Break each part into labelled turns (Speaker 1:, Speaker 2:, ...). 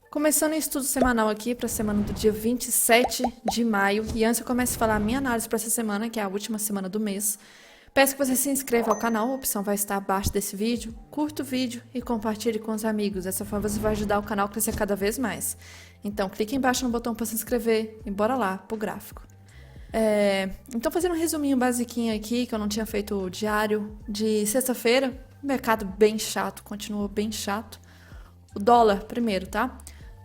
Speaker 1: Começando o estudo semanal aqui para a semana do dia 27 de maio. E antes eu começo a falar a minha análise para essa semana, que é a última semana do mês. Peço que você se inscreva ao canal, a opção vai estar abaixo desse vídeo. Curta o vídeo e compartilhe com os amigos. Dessa forma você vai ajudar o canal a crescer cada vez mais. Então clique embaixo no botão para se inscrever e bora lá pro gráfico. Então fazendo um resuminho basiquinho aqui, que eu não tinha feito o diário de sexta-feira. O mercado bem chato, continuou bem chato. O dólar primeiro, tá?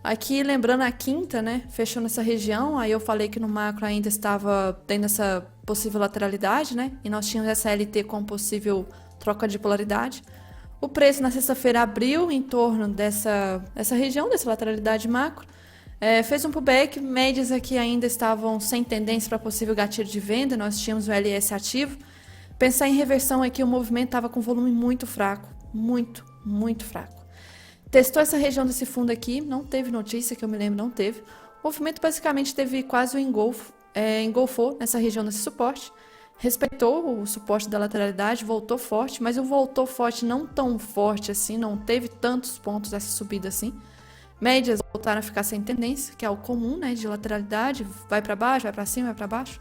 Speaker 1: Aqui, lembrando a quinta, né, fechou nessa região, aí eu falei que no macro ainda estava tendo essa possível lateralidade, né, e nós tínhamos essa LT com possível troca de polaridade. O preço na sexta-feira abriu em torno dessa região, dessa lateralidade macro, fez um pullback, médias aqui ainda estavam sem tendência para possível gatilho de venda, nós tínhamos o LS ativo. Pensar em reversão aqui, o movimento estava com volume muito fraco, muito fraco. Testou essa região desse fundo aqui, não teve notícia, que eu me lembro, não teve. O movimento basicamente teve quase um engolfou nessa região desse suporte. Respeitou o suporte da lateralidade, voltou forte, mas o voltou forte não tão forte assim, não teve tantos pontos dessa subida assim. Médias voltaram a ficar sem tendência, que é o comum, né, de lateralidade, vai para baixo, vai para cima, vai para baixo.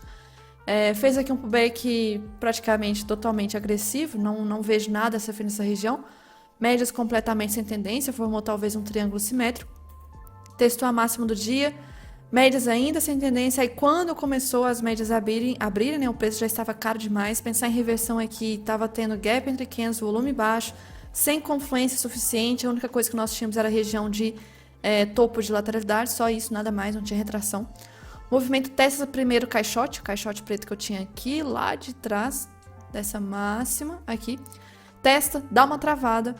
Speaker 1: Fez aqui um pullback praticamente totalmente agressivo, não vejo nada nessa região. Médias completamente sem tendência, formou talvez um triângulo simétrico. Testou a máxima do dia, médias ainda sem tendência. Aí quando começou as médias abrirem, né, o preço já estava caro demais. Pensar em reversão aqui, estava tendo gap entre candles, volume baixo, sem confluência suficiente. A única coisa que nós tínhamos era a região de topo de lateralidade, só isso, nada mais, não tinha retração. O movimento testa primeiro o caixote preto que eu tinha aqui, lá de trás dessa máxima aqui. Testa, dá uma travada,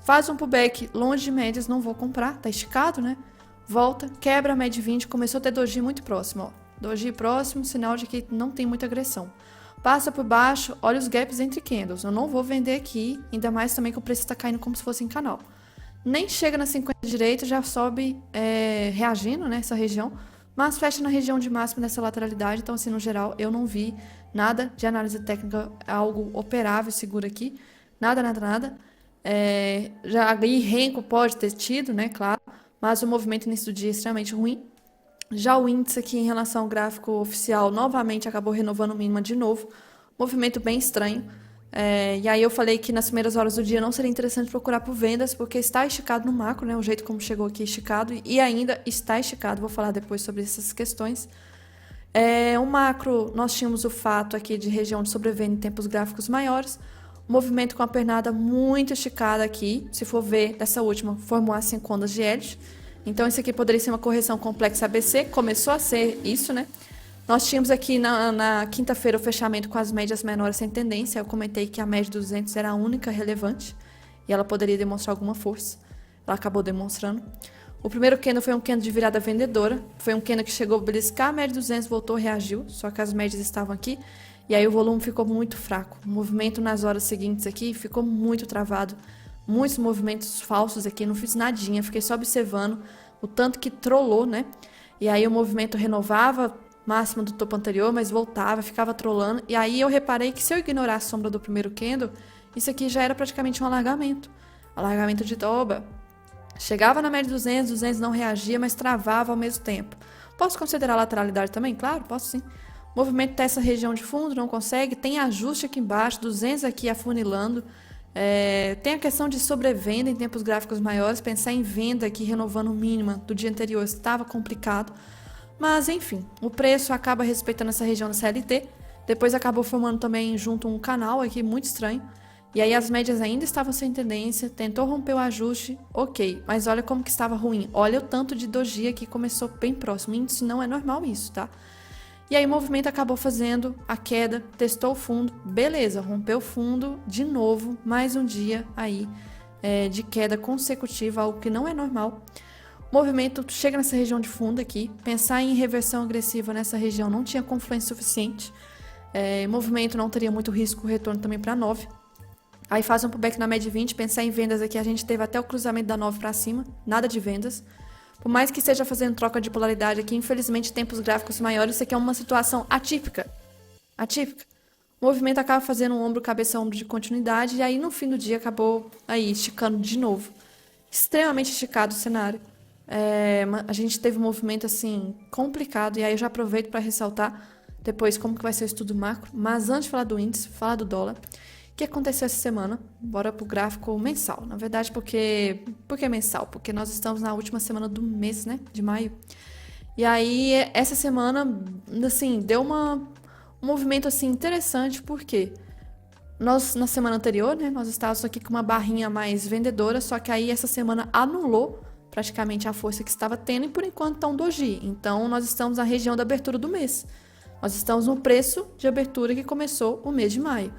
Speaker 1: faz um pullback longe de médias, não vou comprar, tá esticado, né? Volta, quebra a média 20, começou a ter doji muito próximo, ó. Doji próximo, sinal de que não tem muita agressão. Passa por baixo, olha os gaps entre candles, eu não vou vender aqui, ainda mais também que o preço está caindo como se fosse em canal. Nem chega na 50 direita, já sobe reagindo, né, essa região, mas fecha na região de máximo dessa lateralidade, então assim, no geral, eu não vi nada de análise técnica, algo operável, seguro aqui, nada. Já aí renco pode ter tido, né, claro, mas o movimento início do dia é extremamente ruim. Já o índice aqui em relação ao gráfico oficial, novamente acabou renovando o mínima de novo, movimento bem estranho. E aí eu falei que nas primeiras horas do dia não seria interessante procurar por vendas, porque está esticado no macro, né? O jeito como chegou aqui esticado e ainda está esticado. Vou falar depois sobre essas questões. O macro, nós tínhamos o fato aqui de região de sobrevenda em tempos gráficos maiores. Movimento com a pernada muito esticada aqui. Se for ver, essa última formou as 5 ondas de Elliott. Então isso aqui poderia ser uma correção complexa ABC. Começou a ser isso, né? Nós tínhamos aqui na quinta-feira o fechamento com as médias menores sem tendência. Eu comentei que a média de 200 era a única relevante e ela poderia demonstrar alguma força. Ela acabou demonstrando. O primeiro candle foi um candle de virada vendedora. Foi um candle que chegou a beliscar a média de 200, voltou, reagiu. Só que as médias estavam aqui. E aí o volume ficou muito fraco. O movimento nas horas seguintes aqui ficou muito travado. Muitos movimentos falsos aqui. Não fiz nadinha. Fiquei só observando o tanto que trollou, né? E aí o movimento renovava máximo do topo anterior, mas voltava, ficava trollando. E aí eu reparei que se eu ignorar a sombra do primeiro candle, isso aqui já era praticamente um alargamento. Alargamento de toba. Chegava na média de 200, 200 não reagia, mas travava ao mesmo tempo. Posso considerar lateralidade também? Claro, posso sim. Movimento dessa região de fundo, não consegue. Tem ajuste aqui embaixo, 200 aqui afunilando. Tem a questão de sobrevenda em tempos gráficos maiores. Pensar em venda aqui, renovando o mínima do dia anterior, estava complicado. Mas, enfim, o preço acaba respeitando essa região da CLT. Depois acabou formando também junto um canal aqui muito estranho. E aí as médias ainda estavam sem tendência, tentou romper o ajuste, ok. Mas olha como que estava ruim. Olha o tanto de doji que começou bem próximo. Índice não é normal isso, tá? E aí o movimento acabou fazendo a queda, testou o fundo, beleza, rompeu o fundo de novo, mais um dia aí de queda consecutiva, algo que não é normal. O movimento chega nessa região de fundo aqui, pensar em reversão agressiva nessa região não tinha confluência suficiente, movimento não teria muito risco, retorno também para 9. Aí faz um pullback na média 20, pensar em vendas aqui, a gente teve até o cruzamento da 9 para cima, nada de vendas. Por mais que esteja fazendo troca de polaridade aqui, infelizmente tempos gráficos maiores, isso aqui é uma situação atípica. O movimento acaba fazendo um ombro, cabeça, ombro de continuidade, e aí no fim do dia acabou aí esticando de novo. Extremamente esticado o cenário. A gente teve um movimento assim complicado, e aí eu já aproveito para ressaltar depois como que vai ser o estudo macro. Mas antes de falar do índice, falar do dólar. O que aconteceu essa semana? Bora pro gráfico mensal. Na verdade, por que mensal? Porque nós estamos na última semana do mês, né? De maio. E aí, essa semana, assim, deu um movimento assim interessante, porque nós, na semana anterior, né, nós estávamos aqui com uma barrinha mais vendedora, só que aí essa semana anulou praticamente a força que estava tendo, e por enquanto está um doji. Então, nós estamos na região da abertura do mês. Nós estamos no preço de abertura que começou o mês de maio.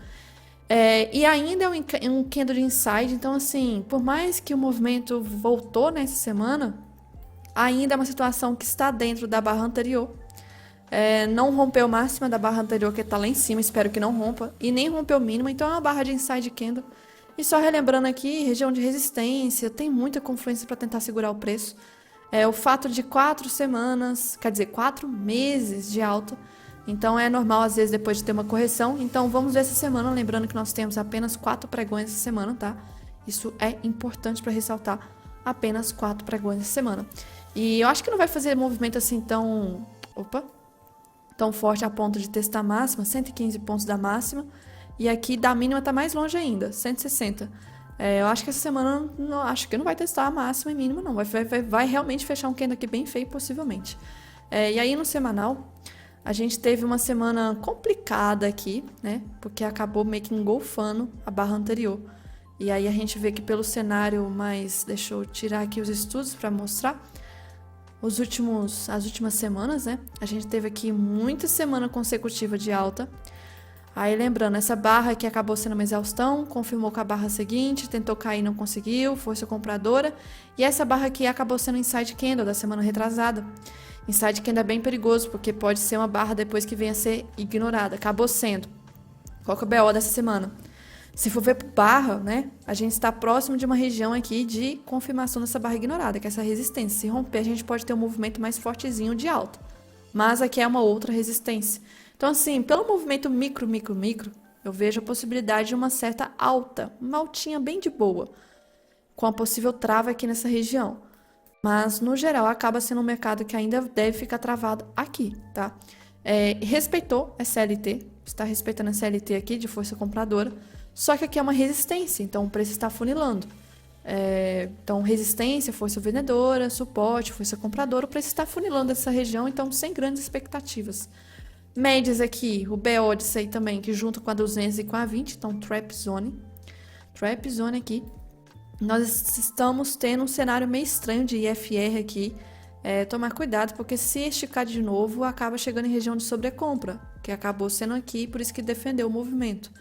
Speaker 1: E ainda é um candle de inside, então assim, por mais que o movimento voltou nessa semana, ainda é uma situação que está dentro da barra anterior. Não rompeu máxima da barra anterior, que está lá em cima, espero que não rompa, e nem rompeu mínima, então é uma barra de inside candle. E só relembrando aqui, região de resistência, tem muita confluência para tentar segurar o preço. O fato de 4 semanas, quer dizer, 4 meses de alta, então é normal às vezes depois de ter uma correção. Então vamos ver essa semana, lembrando que nós temos apenas 4 pregões essa semana, tá? Isso é importante para ressaltar, apenas 4 pregões essa semana. E eu acho que não vai fazer movimento assim tão forte a ponto de testar a máxima, 115 pontos da máxima. E aqui da mínima tá mais longe ainda, 160. Eu acho que essa semana acho que não vai testar a máxima e mínima, não. Vai realmente fechar um candle aqui bem feio, possivelmente. E aí no semanal, a gente teve uma semana complicada aqui, né? Porque acabou meio que engolfando a barra anterior. E aí a gente vê que pelo cenário mais... Deixa eu tirar aqui os estudos para mostrar. As últimas semanas, né? A gente teve aqui muita semana consecutiva de alta. Aí lembrando, essa barra aqui acabou sendo uma exaustão, confirmou com a barra seguinte, tentou cair, não conseguiu, força compradora. E essa barra aqui acabou sendo inside candle da semana retrasada. Inside candle é bem perigoso, porque pode ser uma barra depois que venha a ser ignorada. Acabou sendo. Qual que é o BO dessa semana? Se for ver por barra, né, a gente está próximo de uma região aqui de confirmação dessa barra ignorada, que é essa resistência. Se romper, a gente pode ter um movimento mais fortezinho de alta. Mas aqui é uma outra resistência. Então, assim, pelo movimento micro, eu vejo a possibilidade de uma certa alta, uma altinha bem de boa, com a possível trava aqui nessa região. Mas, no geral, acaba sendo um mercado que ainda deve ficar travado aqui, tá? Respeitou a CLT, está respeitando a CLT aqui de força compradora, só que aqui é uma resistência, então o preço está funilando. Então, resistência, força vendedora, suporte, força compradora, o preço está funilando essa região, então sem grandes expectativas. Médias aqui, o BO disso aí também, que junto com a 200 e com a 20, então Trap Zone. Trap Zone aqui. Nós estamos tendo um cenário meio estranho de IFR aqui. Tomar cuidado, porque se esticar de novo, acaba chegando em região de sobrecompra, que acabou sendo aqui, por isso que defendeu o movimento.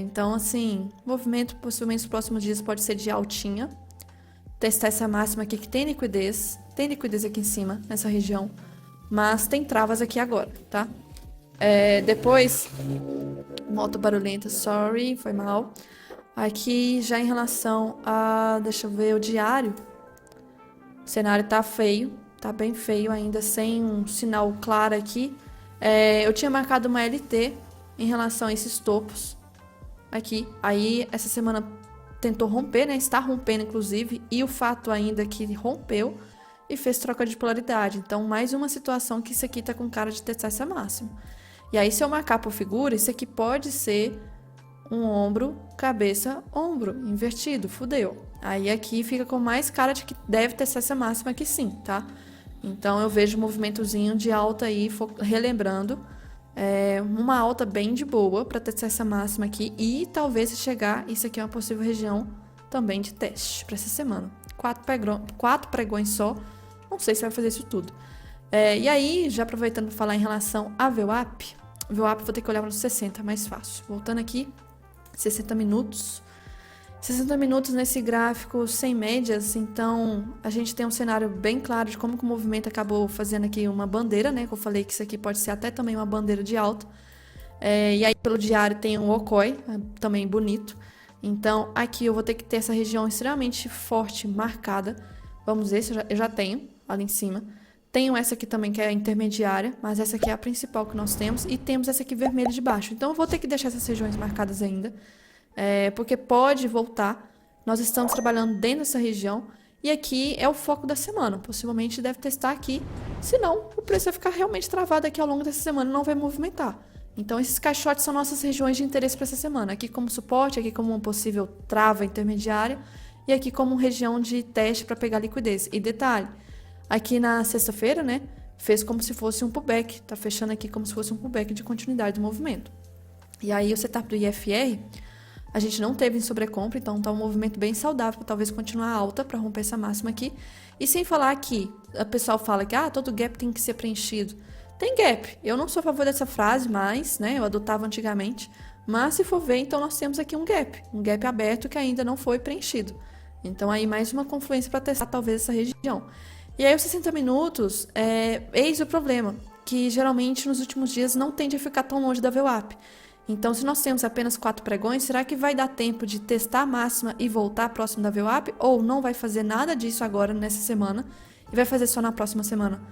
Speaker 1: Então, assim, movimento possivelmente nos próximos dias pode ser de altinha. Testar essa máxima aqui que tem liquidez aqui em cima, nessa região. Mas tem travas aqui agora, tá? Depois, moto barulhenta, sorry, foi mal. Aqui já em relação a, deixa eu ver, o diário. O cenário tá feio, tá bem feio ainda, sem um sinal claro aqui. Eu tinha marcado uma LT em relação a esses topos aqui. Aí, essa semana tentou romper, né? Está rompendo, inclusive. E o fato ainda que rompeu e fez troca de polaridade. Então, mais uma situação que isso aqui tá com cara de testar essa máxima. E aí, se eu marcar por figura, isso aqui pode ser um ombro, cabeça, ombro, invertido, fudeu. Aí aqui fica com mais cara de que deve testar essa máxima aqui sim, tá? Então, eu vejo um movimentozinho de alta aí, relembrando, uma alta bem de boa para testar essa máxima aqui. E talvez se chegar, isso aqui é uma possível região também de teste para essa semana. 4 pregões só, não sei se vai fazer isso tudo. E aí, já aproveitando para falar em relação a VWAP, vou ter que olhar para os 60, mais fácil. Voltando aqui, 60 minutos. 60 minutos nesse gráfico sem médias, então a gente tem um cenário bem claro de como que o movimento acabou fazendo aqui uma bandeira, né? Que eu falei que isso aqui pode ser até também uma bandeira de alta. E aí pelo diário tem um Okoi, também bonito. Então aqui eu vou ter que ter essa região extremamente forte, marcada. Vamos ver se eu já tenho ali em cima. Tenho essa aqui também que é a intermediária, mas essa aqui é a principal que nós temos. E temos essa aqui vermelha de baixo. Então eu vou ter que deixar essas regiões marcadas ainda. Porque pode voltar. Nós estamos trabalhando dentro dessa região. E aqui é o foco da semana. Possivelmente deve testar aqui. Senão, o preço vai ficar realmente travado aqui ao longo dessa semana e não vai movimentar. Então, esses caixotes são nossas regiões de interesse para essa semana. Aqui como suporte, aqui como uma possível trava intermediária e aqui como região de teste para pegar liquidez. E detalhe, aqui na sexta-feira, né, fez como se fosse um pullback. Tá fechando aqui como se fosse um pullback de continuidade do movimento. E aí o setup do IFR, a gente não teve em sobrecompra, então tá um movimento bem saudável para talvez continuar alta para romper essa máxima aqui. E sem falar que o pessoal fala que todo gap tem que ser preenchido. Tem gap. Eu não sou a favor dessa frase mais, né? Eu adotava antigamente. Mas se for ver, então nós temos aqui um gap aberto que ainda não foi preenchido. Então aí mais uma confluência para testar talvez essa região. E aí os 60 minutos, eis o problema, que geralmente nos últimos dias não tende a ficar tão longe da VWAP. Então, se nós temos apenas 4 pregões, será que vai dar tempo de testar a máxima e voltar próximo da VWAP? Ou não vai fazer nada disso agora, nessa semana, e vai fazer só na próxima semana?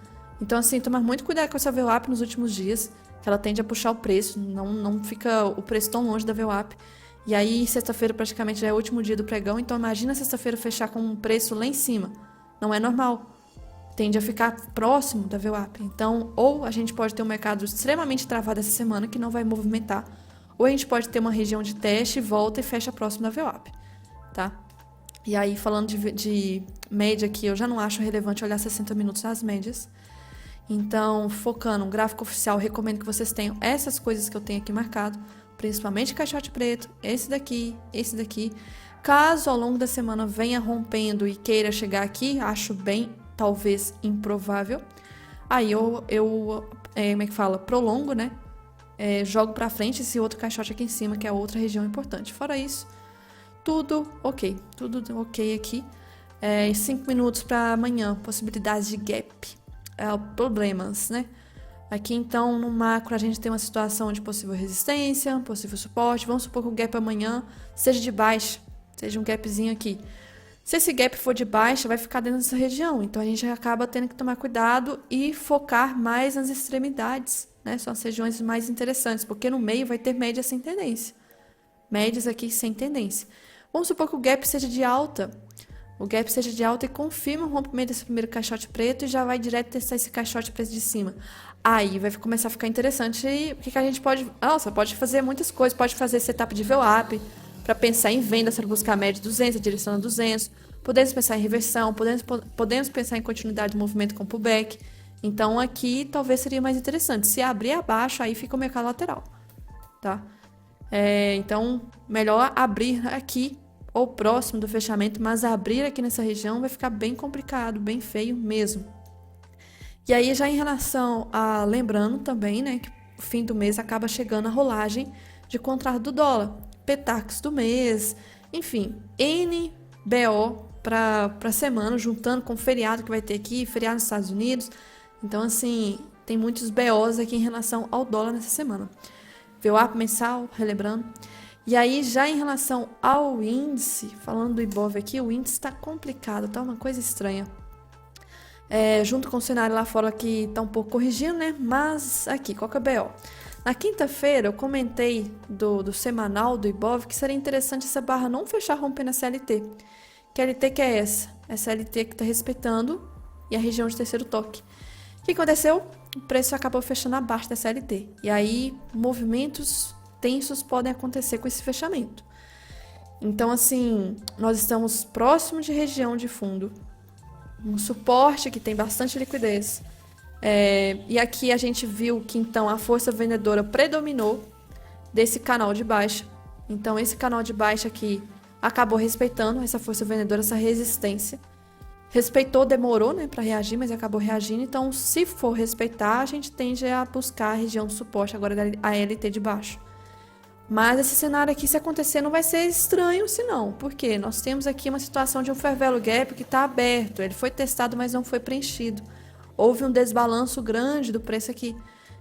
Speaker 1: Então, assim, tomar muito cuidado com essa VWAP nos últimos dias, que ela tende a puxar o preço, não fica o preço tão longe da VWAP. E aí, sexta-feira praticamente já é o último dia do pregão, então imagina sexta-feira fechar com um preço lá em cima. Não é normal. Tende a ficar próximo da VWAP. Então, ou a gente pode ter um mercado extremamente travado essa semana, que não vai movimentar, ou a gente pode ter uma região de teste, volta e fecha próximo da VWAP, tá? E aí, falando de média aqui, eu já não acho relevante olhar 60 minutos nas médias. Então, focando no gráfico oficial, recomendo que vocês tenham essas coisas que eu tenho aqui marcado, principalmente caixote preto, esse daqui. Caso ao longo da semana venha rompendo e queira chegar aqui, acho bem, talvez improvável. Aí eu como é que fala? Prolongo, né? Jogo pra frente esse outro caixote aqui em cima, que é outra região importante. Fora isso, tudo ok aqui. 5 minutos para amanhã, possibilidades de gap, problemas, né? Aqui então, no macro, a gente tem uma situação de possível resistência, possível suporte. Vamos supor que o gap amanhã seja de baixa, seja um gapzinho aqui. Se esse gap for de baixa, vai ficar dentro dessa região. Então, a gente acaba tendo que tomar cuidado e focar mais nas extremidades, né? São as regiões mais interessantes, porque no meio vai ter médias sem tendência. Médias aqui sem tendência. Vamos supor que o gap seja de alta. O gap seja de alta e confirma o rompimento desse primeiro caixote preto e já vai direto testar esse caixote preto de cima. Aí vai começar a ficar interessante. E o que a gente pode... Nossa, pode fazer muitas coisas. Pode fazer setup de VWAP, para pensar em venda, para buscar a média de 200, a direção de 200. Podemos pensar em reversão, podemos pensar em continuidade do movimento com pullback. Então, aqui talvez seria mais interessante. Se abrir abaixo, aí fica o mercado lateral, tá? Então, melhor abrir aqui ou próximo do fechamento, mas abrir aqui nessa região vai ficar bem complicado, bem feio mesmo. E aí, já em relação a... Lembrando também, né, que o fim do mês acaba chegando a rolagem de contrato do dólar. Petax do mês, enfim, NBO para semana, juntando com o feriado que vai ter aqui, feriado nos Estados Unidos. Então, assim, tem muitos BOs aqui em relação ao dólar nessa semana. VWAP mensal, relembrando. E aí, já em relação ao índice, falando do Ibov aqui, o índice está complicado, tá uma coisa estranha. Junto com o cenário lá fora que está um pouco corrigindo, né? Mas aqui, qual que é o BO? Na quinta-feira, eu comentei do semanal do Ibov que seria interessante essa barra não fechar rompendo a CLT. Que LT que é essa? Essa LT que está respeitando e a região de terceiro toque. O que aconteceu? O preço acabou fechando abaixo da CLT. E aí, movimentos tensos podem acontecer com esse fechamento. Então, assim, nós estamos próximo de região de fundo. Um suporte que tem bastante liquidez. E aqui a gente viu que então a força vendedora predominou desse canal de baixa. Então esse canal de baixa aqui acabou respeitando essa força vendedora, essa resistência. Respeitou, demorou, né, para reagir, mas acabou reagindo. Então, se for respeitar, a gente tende a buscar a região de suporte agora da ALT de baixo. Mas esse cenário aqui, se acontecer, não vai ser estranho, senão. Porque nós temos aqui uma situação de um fair value gap que está aberto. Ele foi testado, mas não foi preenchido. Houve um desbalanço grande do preço aqui.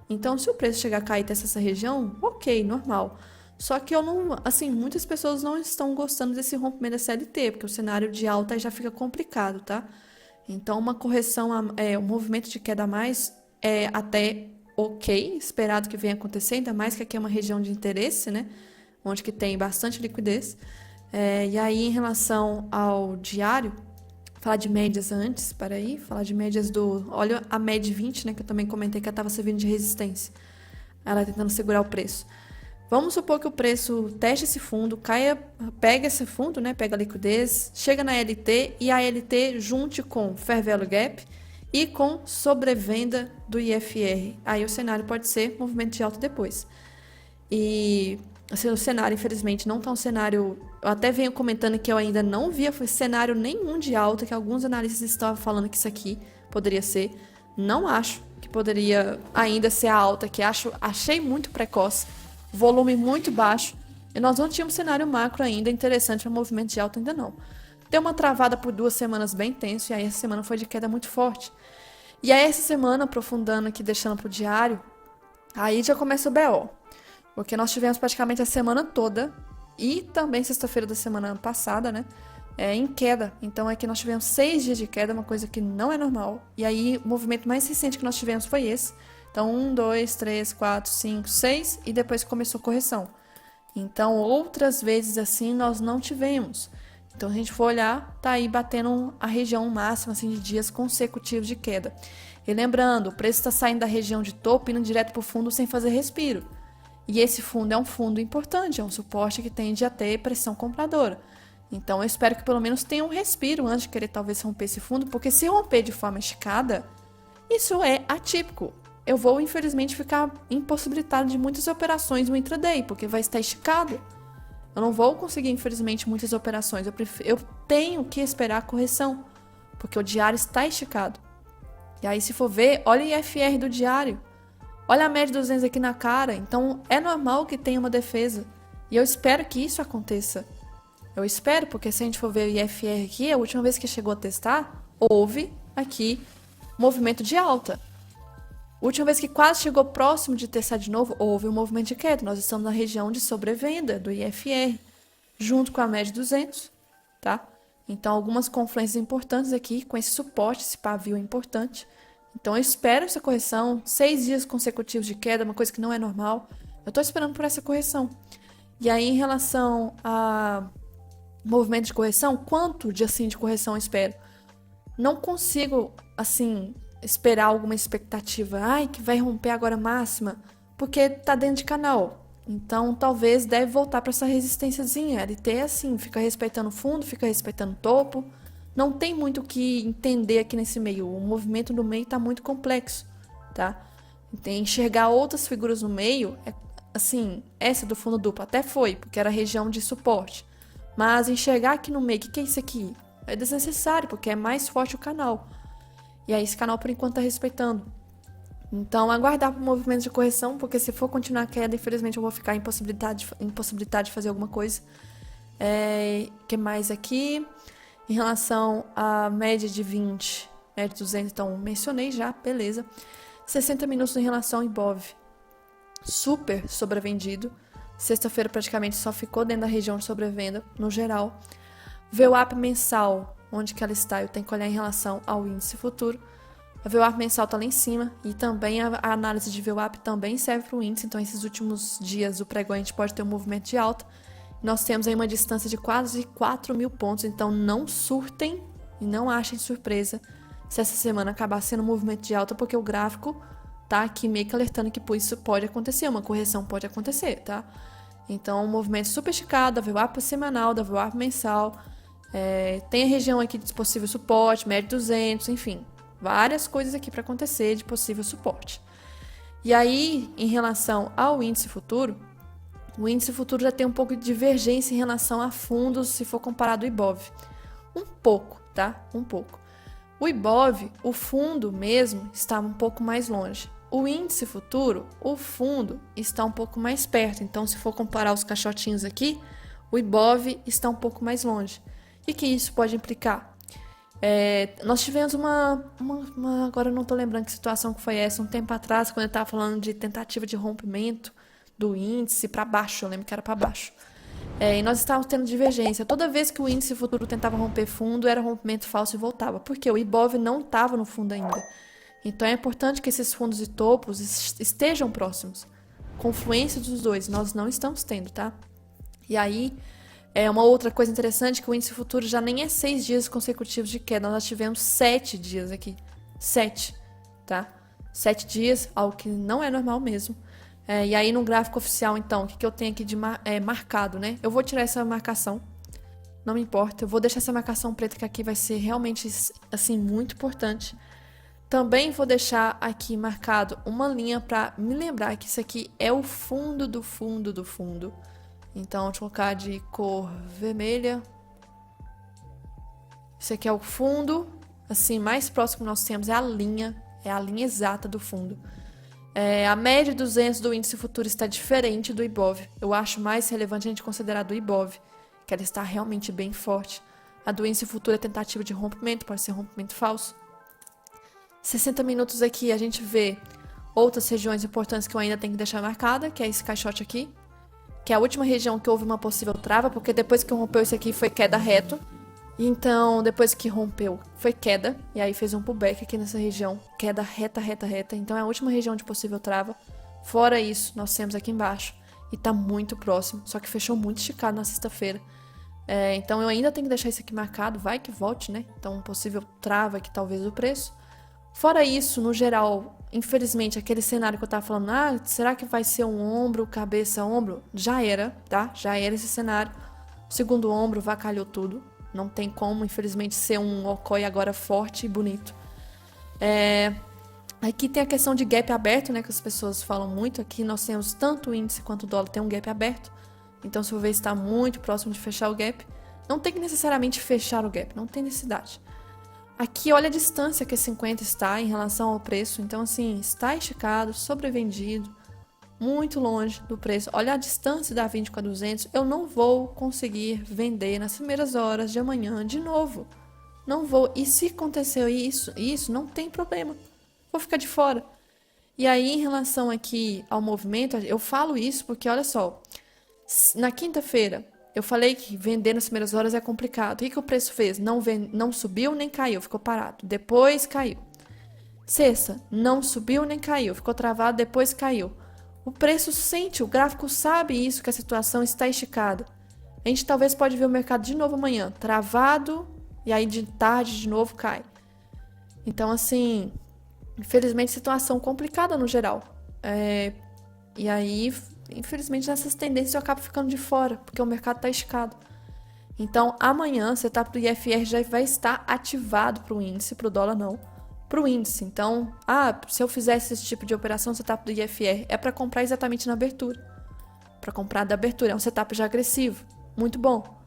Speaker 1: Então, se o preço chegar a cair até essa região, ok, normal. Só que muitas pessoas não estão gostando desse rompimento da CLT, porque o cenário de alta já fica complicado, tá? Então, uma correção, um movimento de queda a mais é até ok, esperado que venha acontecer, ainda mais que aqui é uma região de interesse, né? Onde que tem bastante liquidez. E aí, em relação ao diário, falar de médias antes, para aí, falar de médias do... Olha a média 20, né, que eu também comentei que ela estava servindo de resistência. Ela tentando segurar o preço. Vamos supor que o preço teste esse fundo, caia, pega esse fundo, né, pega a liquidez, chega na LT e a LT junte com Fair Value Gap e com sobrevenda do IFR. Aí o cenário pode ser movimento de alta depois. E assim, o cenário, infelizmente, não está um cenário... Eu até venho comentando que eu ainda não via cenário nenhum de alta, que alguns analistas estavam falando que isso aqui poderia ser. Não acho que poderia ainda ser a alta, que achei muito precoce, volume muito baixo, e nós não tínhamos cenário macro ainda interessante para movimento de alta, ainda não. Deu uma travada por 2 semanas bem tenso, e aí essa semana foi de queda muito forte. E aí essa semana, aprofundando aqui, deixando para o diário, aí já começa o BO. Porque nós tivemos praticamente a semana toda, e também sexta-feira da semana passada, né, em queda. Então aqui nós tivemos 6 dias de queda, uma coisa que não é normal. E aí o movimento mais recente que nós tivemos foi esse. Então 1, 2, 3, 4, 5, 6 e depois começou a correção. Então outras vezes assim nós não tivemos. Então, se a gente for olhar, tá aí batendo a região máxima assim, de dias consecutivos de queda. E lembrando, o preço está saindo da região de topo, indo direto para o fundo sem fazer respiro. E esse fundo é um fundo importante, é um suporte que tende a ter pressão compradora. Então, eu espero que pelo menos tenha um respiro antes de querer talvez romper esse fundo, porque se romper de forma esticada, isso é atípico. Eu vou, infelizmente, ficar impossibilitado de muitas operações no intraday, porque vai estar esticado. Eu não vou conseguir, infelizmente, muitas operações. Eu tenho que esperar a correção, porque o diário está esticado. E aí, se for ver, olha o IFR do diário. Olha a média 200 aqui na cara. Então, é normal que tenha uma defesa. E eu espero que isso aconteça. Eu espero, porque se a gente for ver o IFR aqui, a última vez que chegou a testar, houve aqui movimento de alta. A última vez que quase chegou próximo de testar de novo, houve um movimento de queda. Nós estamos na região de sobrevenda do IFR, junto com a média 200, tá? Então, algumas confluências importantes aqui, com esse suporte, esse pavio importante. Então, eu espero essa correção. 6 dias consecutivos de queda, uma coisa que não é normal. Eu estou esperando por essa correção. E aí, em relação a movimento de correção, quanto de correção eu espero? Não consigo, esperar alguma expectativa, que vai romper agora a máxima, porque tá dentro de canal. Então, talvez deve voltar para essa resistênciazinha. LT fica respeitando o fundo, fica respeitando o topo. Não tem muito o que entender aqui nesse meio. O movimento do meio tá muito complexo, tá? Tem enxergar outras figuras no meio, essa do fundo duplo até foi, porque era região de suporte. Mas enxergar aqui no meio, o que é isso aqui? É desnecessário, porque é mais forte o canal. E aí esse canal, por enquanto, tá respeitando. Então, aguardar para o movimento de correção, porque se for continuar a queda, infelizmente eu vou ficar impossibilidade de fazer alguma coisa. Que mais aqui? Em relação à média de 20, média de 200, então mencionei já, beleza. 60 minutos em relação ao Ibov. Super sobrevendido. Sexta-feira praticamente só ficou dentro da região de sobrevenda, no geral. VWAP mensal, onde que ela está? Eu tenho que olhar em relação ao índice futuro. A VWAP mensal está lá em cima e também a análise de VWAP também serve para o índice. Então, esses últimos dias, o pregão a gente pode ter um movimento de alta. Nós temos aí uma distância de quase 4.000 pontos, então não surtem e não achem surpresa se essa semana acabar sendo um movimento de alta, porque o gráfico tá aqui meio que alertando que isso pode acontecer, uma correção pode acontecer, tá? Então, um movimento super esticado, da VWAP semanal, da VWAP mensal. Tem a região aqui de possível suporte, média 200, enfim, várias coisas aqui para acontecer de possível suporte. E aí, em relação ao índice futuro, o índice futuro já tem um pouco de divergência em relação a fundos, se for comparado ao Ibov. Um pouco, tá? Um pouco. O Ibov, o fundo mesmo, está um pouco mais longe. O índice futuro, o fundo, está um pouco mais perto. Então, se for comparar os caixotinhos aqui, o Ibov está um pouco mais longe. E que isso pode implicar? Nós tivemos agora eu não estou lembrando que situação que foi essa, um tempo atrás, quando eu estava falando de tentativa de rompimento do índice para baixo, eu lembro que era para baixo. E nós estávamos tendo divergência. Toda vez que o índice futuro tentava romper fundo, era rompimento falso e voltava, porque o Ibov não estava no fundo ainda. Então é importante que esses fundos e topos estejam próximos. Confluência dos dois, nós não estamos tendo, tá? E aí, É uma outra coisa interessante que o índice futuro já nem é 6 dias consecutivos de queda, nós já tivemos 7 dias aqui. 7, tá? 7 dias, algo que não é normal mesmo. E aí no gráfico oficial, então, o que eu tenho aqui de marcado, né? Eu vou tirar essa marcação, não me importa. Eu vou deixar essa marcação preta que aqui vai ser realmente, assim, muito importante. Também vou deixar aqui marcado uma linha para me lembrar que isso aqui é o fundo do fundo do fundo. Então, vou colocar de cor vermelha. Isso aqui é o fundo, assim, mais próximo que nós temos é a linha exata do fundo. A média de 200 do índice futuro está diferente do Ibov. Eu acho mais relevante a gente considerar do Ibov, que ela está realmente bem forte. A do índice futuro é tentativa de rompimento, pode ser rompimento falso. 60 minutos aqui a gente vê outras regiões importantes que eu ainda tenho que deixar marcada, que é esse caixote aqui, que é a última região que houve uma possível trava, porque depois que rompeu isso aqui foi queda reto. Então, depois que rompeu, foi queda, e aí fez um pullback aqui nessa região, queda reta, reta, reta. Então, é a última região de possível trava. Fora isso, nós temos aqui embaixo, e tá muito próximo, só que fechou muito esticado na sexta-feira. Então, eu ainda tenho que deixar isso aqui marcado, vai que volte, né? Então, possível trava aqui, talvez, o preço. Fora isso, no geral, infelizmente, aquele cenário que eu tava falando, será que vai ser um ombro, cabeça, ombro? Já era, tá? Já era esse cenário. O segundo ombro vacalhou tudo. Não tem como, infelizmente, ser um Okoi agora forte e bonito. Aqui tem a questão de gap aberto, né? Que as pessoas falam muito. Aqui nós temos tanto o índice quanto o dólar tem um gap aberto. Então, se eu ver, está muito próximo de fechar o gap. Não tem que necessariamente fechar o gap, não tem necessidade. Aqui, olha a distância que a 50 está em relação ao preço. Então, assim, está esticado, sobrevendido, muito longe do preço. Olha a distância da 20 com a 200. Eu não vou conseguir vender nas primeiras horas de amanhã de novo. Não vou. E se aconteceu isso não tem problema. Vou ficar de fora. E aí, em relação aqui ao movimento, eu falo isso porque, olha só, na quinta-feira, eu falei que vender nas primeiras horas é complicado. O que o preço fez? Não subiu nem caiu, ficou parado. Depois caiu. Sexta, não subiu nem caiu, ficou travado, depois caiu. O preço sente, o gráfico sabe isso, que a situação está esticada. A gente talvez pode ver o mercado de novo amanhã, travado, e aí de tarde de novo cai. Então, assim, infelizmente, situação complicada no geral. E aí, infelizmente, nessas tendências eu acabo ficando de fora, porque o mercado está esticado. Então, amanhã, o setup do IFR já vai estar ativado para o índice, para o dólar não. Para o índice. Então, se eu fizesse esse tipo de operação, o setup do IFR é para comprar exatamente na abertura. Para comprar da abertura. É um setup já agressivo. Muito bom.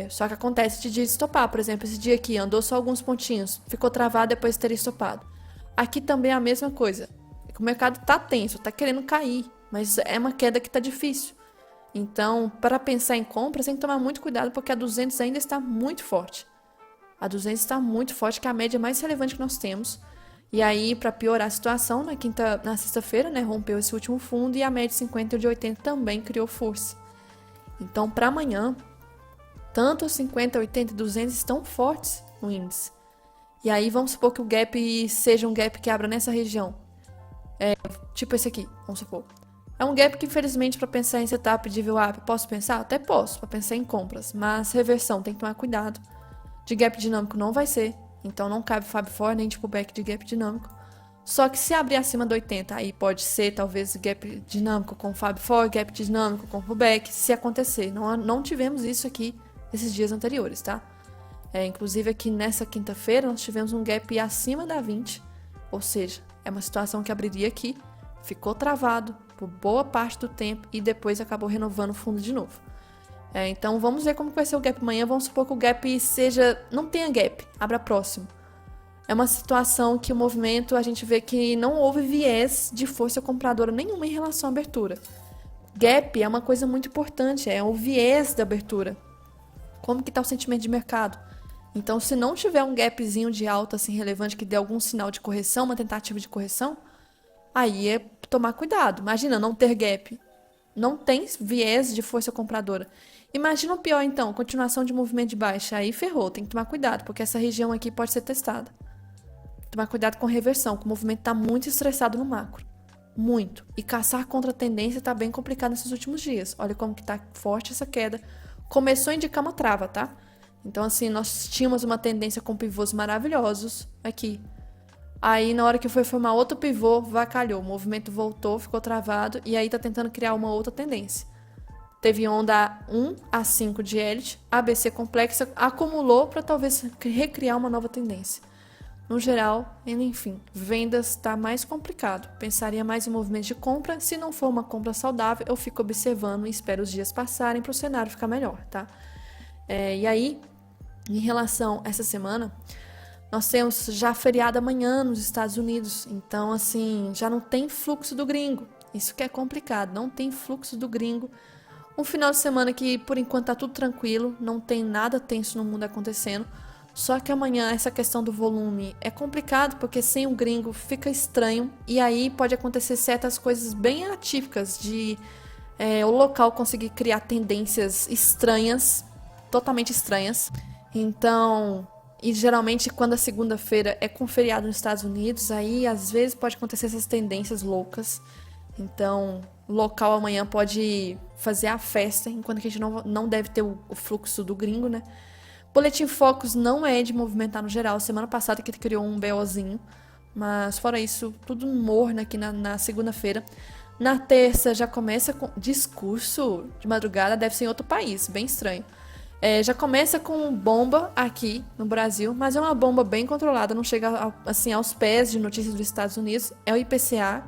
Speaker 1: Só que acontece de dia estopar. Por exemplo, esse dia aqui andou só alguns pontinhos. Ficou travado depois de ter estopado. Aqui também é a mesma coisa. O mercado está tenso, está querendo cair. Mas é uma queda que está difícil. Então, para pensar em compras, tem que tomar muito cuidado, porque a 200 ainda está muito forte. A 200 está muito forte, que é a média mais relevante que nós temos. E aí, para piorar a situação, na sexta-feira, né, rompeu esse último fundo e a média de 50 e de 80 também criou força. Então, para amanhã, tanto os 50, 80 e 200 estão fortes no índice. E aí, vamos supor que o gap seja um gap que abra nessa região. Tipo esse aqui, vamos supor. É um gap que, infelizmente, para pensar em setup de VWAP, posso pensar? Até posso, para pensar em compras. Mas reversão, tem que tomar cuidado. De gap dinâmico não vai ser, então não cabe Fab 4 nem de pullback de gap dinâmico. Só que se abrir acima do 80, aí pode ser talvez gap dinâmico com Fab 4, gap dinâmico com pullback, se acontecer. Não tivemos isso aqui nesses dias anteriores, tá? Inclusive aqui nessa quinta-feira nós tivemos um gap acima da 20, ou seja, é uma situação que abriria aqui, ficou travado por boa parte do tempo e depois acabou renovando o fundo de novo. Então vamos ver como vai ser o gap amanhã. Vamos supor que o gap não tenha gap, abra próximo. É uma situação que o movimento, a gente vê que não houve viés de força compradora nenhuma em relação à abertura. Gap é uma coisa muito importante, é o viés da abertura. Como que está o sentimento de mercado? Então, se não tiver um gapzinho de alta assim relevante que dê algum sinal de correção, uma tentativa de correção, aí é tomar cuidado. Imagina não ter gap. Não tem viés de força compradora. Imagina o pior, então, continuação de movimento de baixa. Aí ferrou, tem que tomar cuidado, porque essa região aqui pode ser testada. Tomar cuidado com reversão, que o movimento está muito estressado no macro. Muito. E caçar contra a tendência está bem complicado nesses últimos dias. Olha como que está forte essa queda. começou a indicar uma trava, tá? Então, assim, nós tínhamos uma tendência com pivôs maravilhosos aqui. Aí, na hora que foi formar outro pivô, vacalhou. O movimento voltou, ficou travado, e aí tá tentando criar uma outra tendência. Teve onda 1 a 5 de Elliott, ABC complexa, acumulou para talvez recriar uma nova tendência. No geral, enfim, vendas está mais complicado. Pensaria mais em movimento de compra. Se não for uma compra saudável, eu fico observando e espero os dias passarem para o cenário ficar melhor, tá? E aí, em relação a essa semana, nós temos já feriado amanhã nos Estados Unidos. Então, assim, já não tem fluxo do gringo. Isso que é complicado, não tem fluxo do gringo. Um final de semana que, por enquanto, tá tudo tranquilo, não tem nada tenso no mundo acontecendo. Só que amanhã essa questão do volume é complicado, porque sem o gringo fica estranho. E aí pode acontecer certas coisas bem atípicas de o local conseguir criar tendências estranhas, totalmente estranhas. Então, e geralmente quando a segunda-feira é com feriado nos Estados Unidos, aí às vezes pode acontecer essas tendências loucas. Então, o local amanhã pode fazer a festa, enquanto que a gente não deve ter o fluxo do gringo, né? Boletim Focus não é de movimentar no geral. Semana passada que ele criou um BOzinho, mas fora isso, tudo morno aqui na segunda-feira. Na terça já começa com discurso de madrugada, deve ser em outro país, bem estranho. Já começa com bomba aqui no Brasil, mas é uma bomba bem controlada, não chega assim aos pés de notícias dos Estados Unidos. É o IPCA,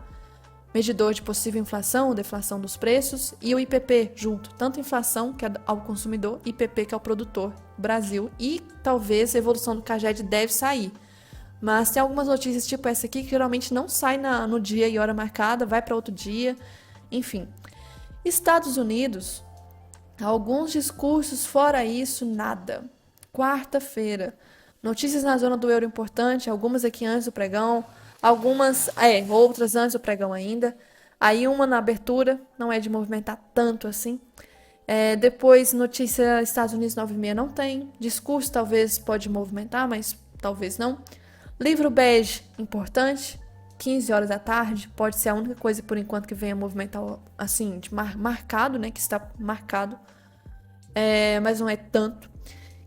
Speaker 1: medidor de possível inflação ou deflação dos preços, e o IPP junto, tanto inflação, que é ao consumidor, IPP, que é ao produtor, Brasil, e talvez a evolução do CAGED deve sair. Mas tem algumas notícias tipo essa aqui que geralmente não sai no dia e hora marcada, vai para outro dia, enfim. Estados Unidos, alguns discursos, fora isso, nada. Quarta-feira, notícias na zona do euro importante, algumas aqui antes do pregão, algumas, outras antes do pregão ainda. Aí uma na abertura, não é de movimentar tanto assim. Depois, notícia Estados Unidos 9h30 não tem. Discurso talvez pode movimentar, mas talvez não. Livro bege, importante, 15 horas da tarde. Pode ser a única coisa por enquanto que venha movimentar, assim, de marcado, né? Que está marcado. Mas não é tanto.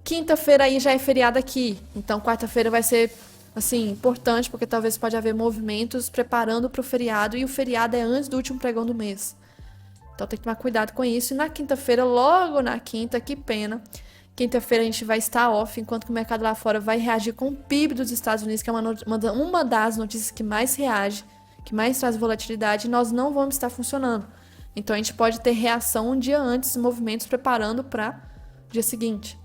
Speaker 1: Quinta-feira aí já é feriado aqui. Então, quarta-feira vai ser assim, importante, porque talvez pode haver movimentos preparando para o feriado, e o feriado é antes do último pregão do mês. Então tem que tomar cuidado com isso. E na quinta-feira, logo na quinta, que pena, quinta-feira a gente vai estar off, enquanto que o mercado lá fora vai reagir com o PIB dos Estados Unidos, que é uma das notícias que mais reage, que mais traz volatilidade, e nós não vamos estar funcionando. Então a gente pode ter reação um dia antes, movimentos preparando para o dia seguinte.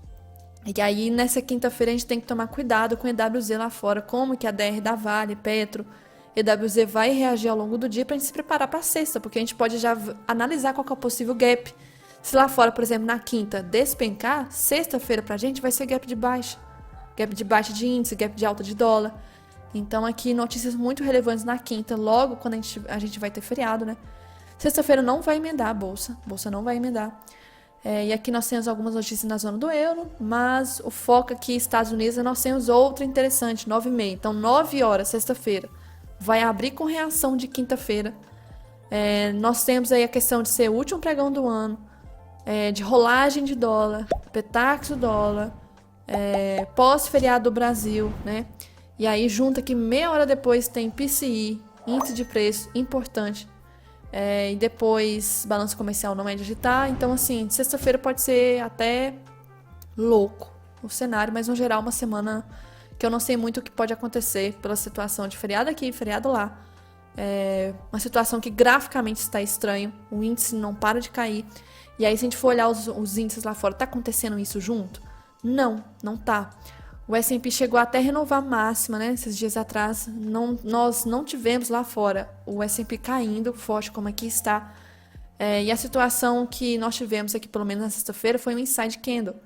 Speaker 1: E aí, nessa quinta-feira, a gente tem que tomar cuidado com o EWZ lá fora, como que a DR da Vale, Petro, EWZ vai reagir ao longo do dia para a gente se preparar para a sexta, porque a gente pode já analisar qual que é o possível gap. Se lá fora, por exemplo, na quinta, despencar, sexta-feira para a gente vai ser gap de baixa de índice, gap de alta de dólar. Então, aqui, notícias muito relevantes na quinta, logo quando a gente vai ter feriado, né? Sexta-feira não vai emendar a bolsa não vai emendar. E aqui nós temos algumas notícias na zona do euro, mas o foco aqui Estados Unidos, nós temos outro interessante, 9h30. Então, 9 horas, sexta-feira, vai abrir com reação de quinta-feira. Nós temos aí a questão de ser o último pregão do ano, de rolagem de dólar, petax do dólar, pós-feriado do Brasil, né? E aí, junto aqui, meia hora depois, tem PCI, índice de preço, importante. E depois, balanço comercial não é de agitar. Então, assim, sexta-feira pode ser até louco o cenário, mas no geral uma semana que eu não sei muito o que pode acontecer pela situação de feriado aqui, feriado lá. Uma situação que graficamente está estranho, o índice não para de cair. E aí, se a gente for olhar os índices lá fora, tá acontecendo isso junto? Não tá. O S&P chegou até a renovar a máxima, né? Esses dias atrás, nós não tivemos lá fora o S&P caindo forte como aqui está. E a situação que nós tivemos aqui, pelo menos na sexta-feira, foi um inside candle,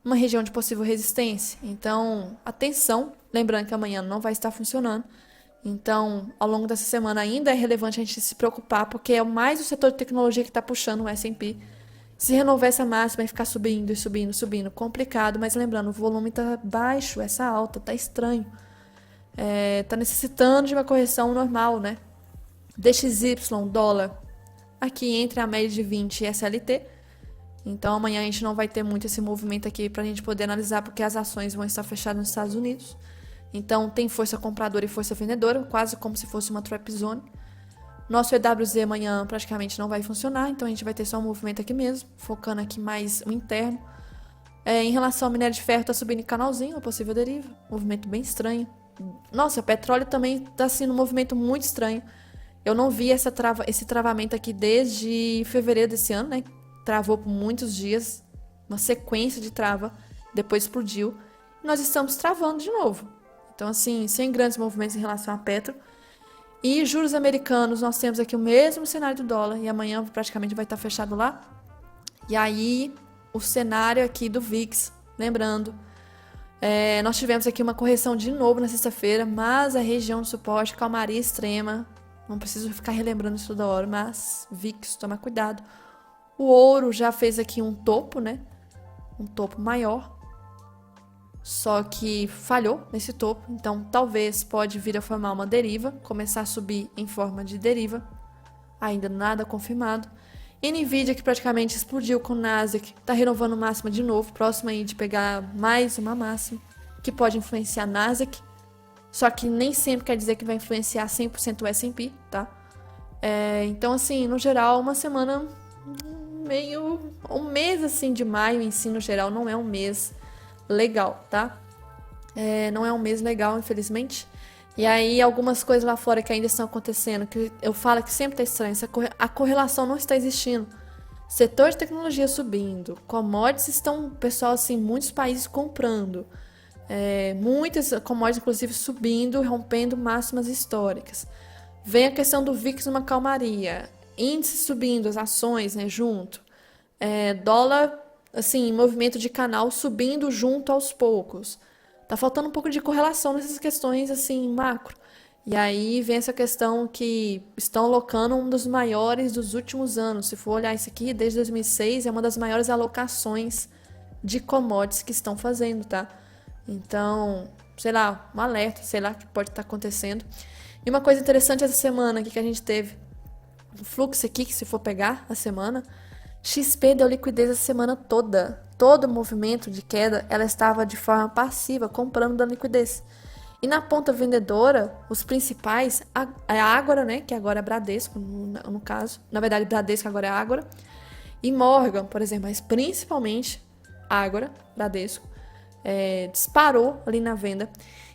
Speaker 1: uma região de possível resistência. Então, atenção, lembrando que amanhã não vai estar funcionando. Então, ao longo dessa semana ainda é relevante a gente se preocupar, porque é mais o setor de tecnologia que está puxando o S&P. Se renovar essa máxima e ficar subindo e subindo, subindo, complicado, mas lembrando, o volume está baixo, essa alta, está estranho. Está necessitando de uma correção normal, né? DXY, dólar, aqui entre a média de 20 e SLT, Então amanhã a gente não vai ter muito esse movimento aqui para a gente poder analisar, porque as ações vão estar fechadas nos Estados Unidos. Então tem força compradora e força vendedora, quase como se fosse uma trap zone. Nosso EWZ amanhã praticamente não vai funcionar, então a gente vai ter só um movimento aqui mesmo, focando aqui mais o interno. Em relação ao minério de ferro, tá subindo em canalzinho, a possível deriva, movimento bem estranho. Nossa, petróleo também tá sendo um movimento muito estranho. Eu não vi esse travamento aqui desde fevereiro desse ano, né? Travou por muitos dias, uma sequência de trava, depois explodiu. E nós estamos travando de novo. Então, assim, sem grandes movimentos em relação a petro. E juros americanos, nós temos aqui o mesmo cenário do dólar, e amanhã praticamente vai estar fechado lá. E aí, o cenário aqui do VIX, lembrando, nós tivemos aqui uma correção de novo na sexta-feira, mas a região de suporte, calmaria extrema, não preciso ficar relembrando isso toda hora, mas VIX, toma cuidado. O ouro já fez aqui um topo, né? Um topo maior, só que falhou nesse topo, então talvez pode vir a formar uma deriva, começar a subir em forma de deriva, ainda nada confirmado. Nvidia, que praticamente explodiu com o Nasdaq, está renovando máxima de novo, próximo aí de pegar mais uma máxima, que pode influenciar Nasdaq, só que nem sempre quer dizer que vai influenciar 100% o S&P, tá? Então, assim, no geral, uma semana meio... Um mês, assim, de maio em si, no geral, não é um mês legal, tá? Não é um mês legal, infelizmente. E aí, algumas coisas lá fora que ainda estão acontecendo, que eu falo que sempre tá estranho, a correlação não está existindo. Setor de tecnologia subindo, commodities estão, pessoal, assim, muitos países comprando, muitas commodities, inclusive, subindo, rompendo máximas históricas. Vem a questão do VIX numa calmaria, índice subindo, as ações, né, junto. Dólar, assim, movimento de canal subindo junto aos poucos. Tá faltando um pouco de correlação nessas questões, assim, macro. E aí vem essa questão que estão alocando um dos maiores dos últimos anos. Se for olhar isso aqui, desde 2006, é uma das maiores alocações de commodities que estão fazendo, tá? Então, sei lá, um alerta, sei lá, que pode estar acontecendo. E uma coisa interessante essa semana aqui que a gente teve, o fluxo aqui, que se for pegar a semana, XP deu liquidez a semana toda. Todo o movimento de queda, ela estava de forma passiva, comprando da liquidez. E na ponta vendedora, os principais, a Ágora, né, que agora é Bradesco, no caso. Na verdade, Bradesco agora é Ágora. E Morgan, por exemplo, mas principalmente Ágora, Bradesco, disparou ali na venda.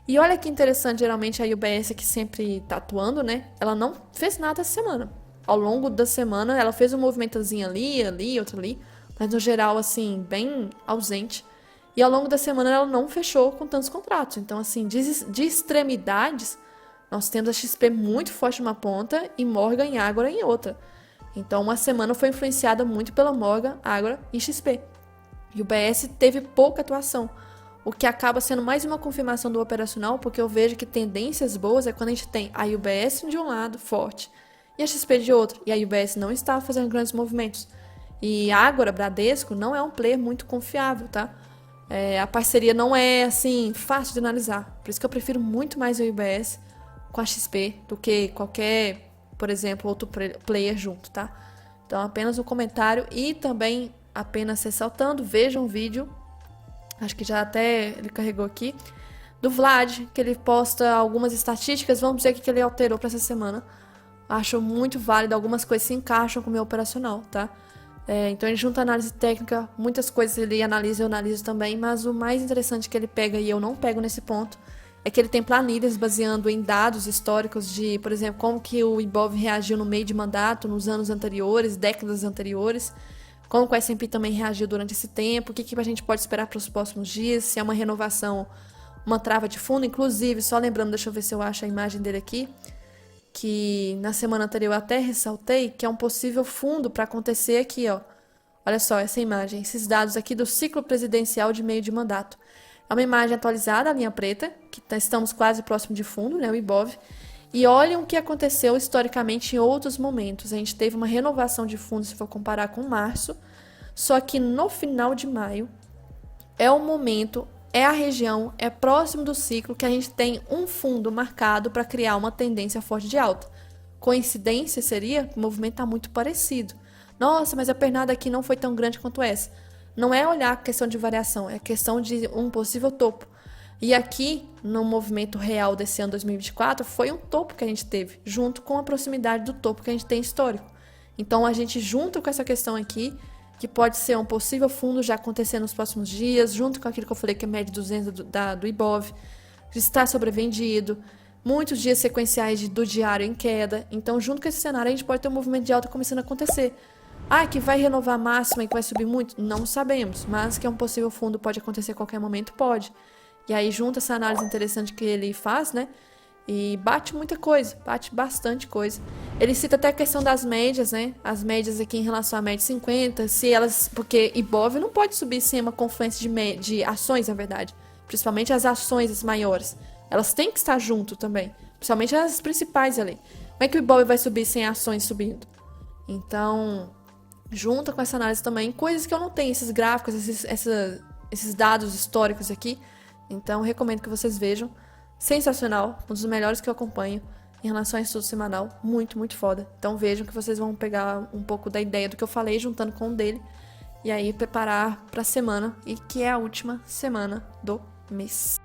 Speaker 1: E olha que interessante, geralmente a UBS, que sempre tá atuando, né, ela não fez nada essa semana. Ao longo da semana, ela fez um movimentozinho ali, outro ali, mas no geral, assim, bem ausente. E ao longo da semana ela não fechou com tantos contratos. Então, assim, de extremidades, nós temos a XP muito forte numa ponta e Morgan e Ágora em outra. Então, uma semana foi influenciada muito pela Morgan, Ágora e XP. E o BS teve pouca atuação, o que acaba sendo mais uma confirmação do operacional, porque eu vejo que tendências boas é quando a gente tem a UBS de um lado, forte, e a XP de outro. E a UBS não está fazendo grandes movimentos. E Ágora, Bradesco, não é um player muito confiável, tá? A parceria não é, assim, fácil de analisar. Por isso que eu prefiro muito mais a UBS com a XP do que qualquer, por exemplo, outro player junto, tá? Então, apenas um comentário e também apenas ressaltando, vejam um vídeo, acho que já até ele carregou aqui, do Vlad, que ele posta algumas estatísticas, vamos dizer que ele alterou para essa semana. Acho muito válido, algumas coisas se encaixam com o meu operacional, tá? Então ele junta análise técnica, muitas coisas ele analisa, eu analiso também, mas o mais interessante que ele pega, e eu não pego nesse ponto, é que ele tem planilhas baseando em dados históricos de, por exemplo, como que o Ibov reagiu no meio de mandato, nos anos anteriores, décadas anteriores, como que o S&P também reagiu durante esse tempo, o que a gente pode esperar para os próximos dias, se é uma renovação, uma trava de fundo. Inclusive, só lembrando, deixa eu ver se eu acho a imagem dele aqui, que na semana anterior eu até ressaltei, que é um possível fundo para acontecer aqui, ó. Olha só essa imagem, esses dados aqui do ciclo presidencial de meio de mandato. É uma imagem atualizada, a linha preta, que estamos quase próximo de fundo, né, o Ibov. E olhem o que aconteceu historicamente em outros momentos. A gente teve uma renovação de fundo, se for comparar com março, só que no final de maio é o momento, é a região, é próximo do ciclo que a gente tem um fundo marcado para criar uma tendência forte de alta. Coincidência seria que o movimento está muito parecido. Nossa, mas a pernada aqui não foi tão grande quanto essa. Não é olhar a questão de variação, é questão de um possível topo. E aqui, no movimento real desse ano 2024, foi um topo que a gente teve, junto com a proximidade do topo que a gente tem histórico. Então, a gente junta com essa questão aqui, que pode ser um possível fundo já acontecer nos próximos dias, junto com aquilo que eu falei que é média 200 do Ibov, que está sobrevendido, muitos dias sequenciais do diário em queda. Então, junto com esse cenário, a gente pode ter um movimento de alta começando a acontecer. Ah, que vai renovar a máxima e que vai subir muito? Não sabemos, mas que é um possível fundo, pode acontecer a qualquer momento, pode. E aí junta essa análise interessante que ele faz, né? E bate muita coisa, bate bastante coisa. Ele cita até a questão das médias, né? As médias aqui em relação à média 50, se elas. Porque Ibov não pode subir sem uma confluência de ações, na verdade. Principalmente as ações as maiores. Elas têm que estar junto também. Principalmente as principais ali. Como é que o Ibov vai subir sem ações subindo? Então, junta com essa análise também coisas que eu não tenho, esses gráficos, esses dados históricos aqui. Então, recomendo que vocês vejam. Sensacional, um dos melhores que eu acompanho em relação a estudo semanal, muito, muito foda. Então vejam que vocês vão pegar um pouco da ideia do que eu falei, juntando com o dele, e aí preparar para a semana, e que é a última semana do mês.